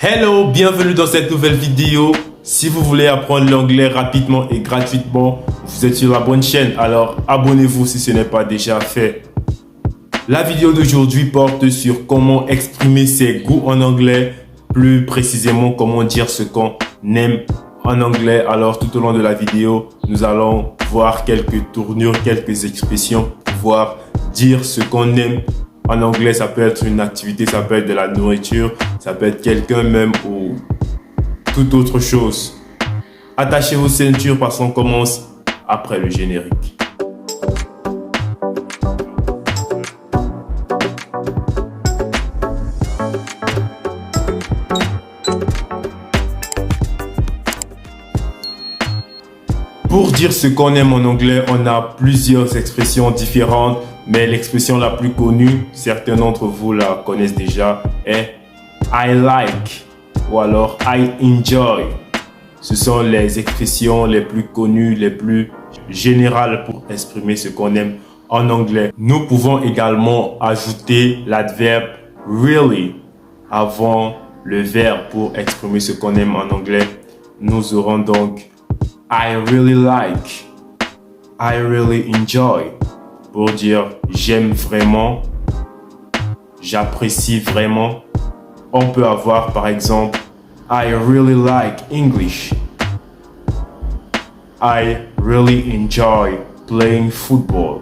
Hello, bienvenue dans cette nouvelle vidéo. Si vous voulez apprendre l'anglais rapidement et gratuitement, vous êtes sur la bonne chaîne, alors abonnez-vous si ce n'est pas déjà fait. La vidéo d'aujourd'hui porte sur comment exprimer ses goûts en anglais, plus précisément comment dire ce qu'on aime en anglais. Alors tout au long de la vidéo, nous allons voir quelques tournures, quelques expressions, pouvoir dire ce qu'on aime. En anglais, ça peut être une activité, ça peut être de la nourriture, ça peut être quelqu'un même ou toute autre chose. Attachez vos ceintures parce qu'on commence après le générique. Pour dire ce qu'on aime en anglais, on a plusieurs expressions différentes, mais l'expression la plus connue, certains d'entre vous la connaissent déjà, est I like ou alors I enjoy. Ce sont les expressions les plus connues, les plus générales pour exprimer ce qu'on aime en anglais. Nous pouvons également ajouter l'adverbe really avant le verbe pour exprimer ce qu'on aime en anglais. Nous aurons donc I really like, I really enjoy, pour dire j'aime vraiment, j'apprécie vraiment. On peut avoir par exemple I really like English, I really enjoy playing football.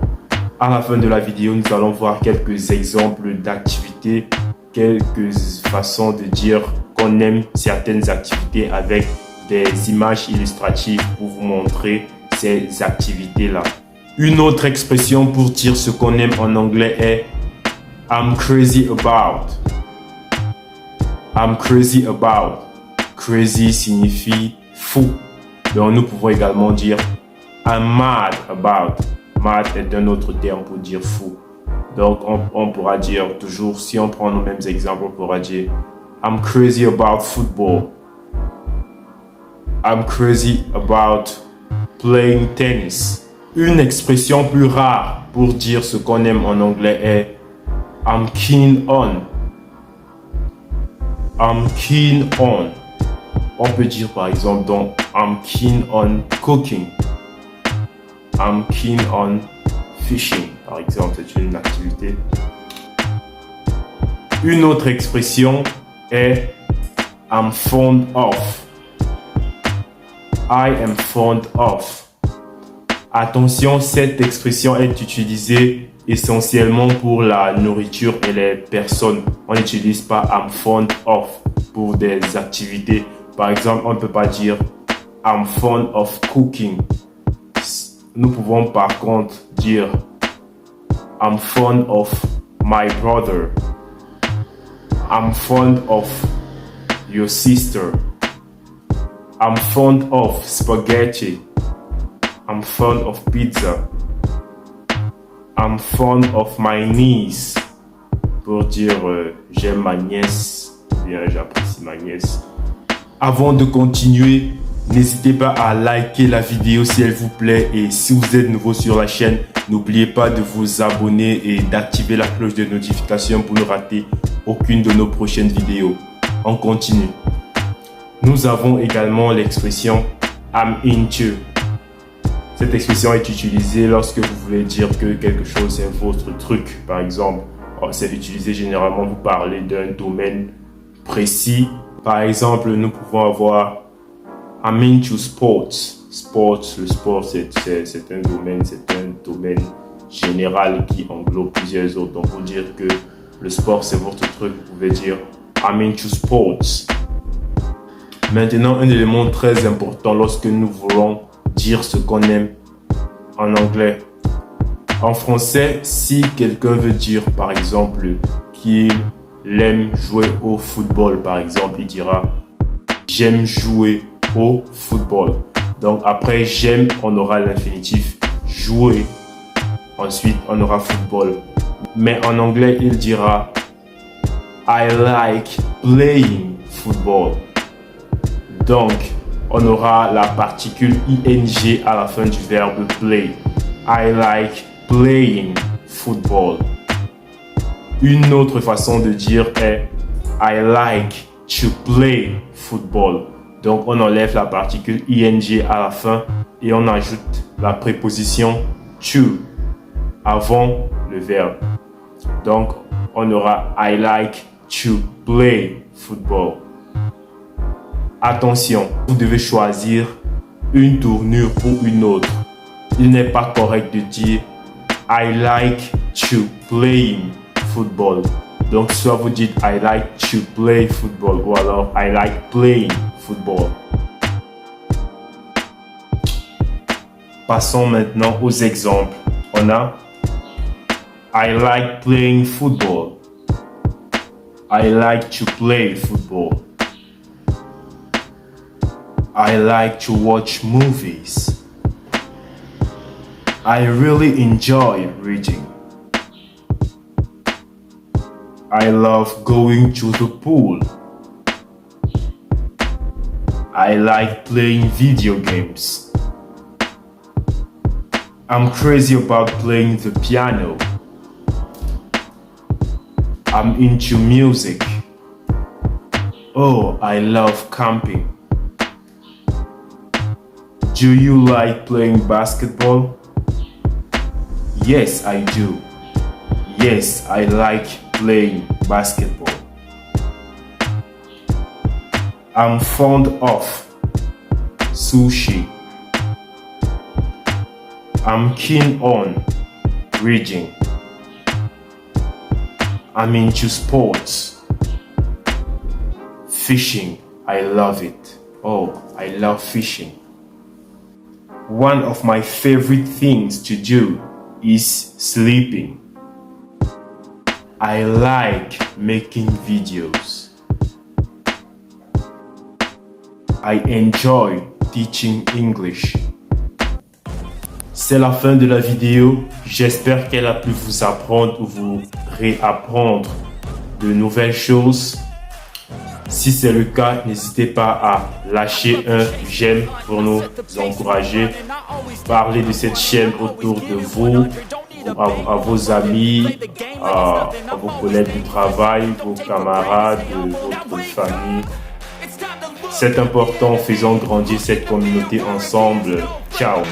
À la fin de la vidéo, nous allons voir quelques exemples d'activités, quelques façons de dire qu'on aime certaines activités avec des images illustratives pour vous montrer ces activités-là. Une autre expression pour dire ce qu'on aime en anglais est I'm crazy about. I'm crazy about. Crazy signifie fou. Donc nous pouvons également dire I'm mad about. Mad est un autre terme pour dire fou. Donc on pourra dire toujours, si on prend nos mêmes exemples, on pourra dire I'm crazy about football. I'm crazy about playing tennis. Une expression plus rare pour dire ce qu'on aime en anglais est I'm keen on. I'm keen on. On peut dire par exemple donc I'm keen on cooking. I'm keen on fishing. Par exemple, c'est une activité. Une autre expression est I'm fond of. I am fond of. Attention, cette expression est utilisée essentiellement pour la nourriture et les personnes. On n'utilise pas I'm fond of pour des activités. Par exemple, on ne peut pas dire I'm fond of cooking. Nous pouvons par contre dire I'm fond of my brother. I'm fond of your sister. I'm fond of spaghetti. I'm fond of pizza. I'm fond of my niece. Pour dire j'aime ma nièce, bien j'apprécie ma nièce. Avant de continuer, n'hésitez pas à liker la vidéo si elle vous plaît. Et si vous êtes nouveau sur la chaîne, n'oubliez pas de vous abonner et d'activer la cloche de notification pour ne rater aucune de nos prochaines vidéos. On continue. Nous avons également l'expression I'm into. Cette expression est utilisée lorsque vous voulez dire que quelque chose est votre truc. Par exemple, c'est utilisé généralement pour parler d'un domaine précis. Par exemple, nous pouvons avoir I'm into sports. Sports, le sport, c'est un domaine général qui englobe plusieurs autres. Donc, pour dire que le sport, c'est votre truc, vous pouvez dire I'm into sports. Maintenant, un élément très important lorsque nous voulons dire ce qu'on aime en anglais. En français, si quelqu'un veut dire, par exemple, qu'il aime jouer au football, par exemple, il dira « J'aime jouer au football ». Donc, après « j'aime », on aura l'infinitif « jouer ». Ensuite, on aura « football ». Mais en anglais, il dira « I like playing football ». Donc, on aura la particule ing à la fin du verbe play. I like playing football. Une autre façon de dire est I like to play football. Donc, on enlève la particule ing à la fin et on ajoute la préposition to avant le verbe. Donc, on aura I like to play football. Attention, vous devez choisir une tournure ou une autre. Il n'est pas correct de dire I like to playing football. Donc, soit vous dites I like to play football ou alors I like playing football. Passons maintenant aux exemples. On a I like playing football. I like to play football. I like to watch movies. I really enjoy reading. I love going to the pool. I like playing video games. I'm crazy about playing the piano. I'm into music. Oh, I love camping. Do you like playing basketball? Yes, I do. Yes, I like playing basketball. I'm fond of sushi. I'm keen on reading. I'm into sports. Fishing, I love it. Oh, I love fishing. One of my favorite things to do is sleeping. I like making videos. I enjoy teaching English. C'est la fin de la vidéo. J'espère qu'elle a pu vous apprendre ou vous réapprendre de nouvelles choses. Si c'est le cas, n'hésitez pas à lâcher un j'aime pour nous encourager. Parlez de cette chaîne autour de vous, à vos amis, à vos collègues du travail, vos camarades, votre famille. C'est important, faisons grandir cette communauté ensemble. Ciao.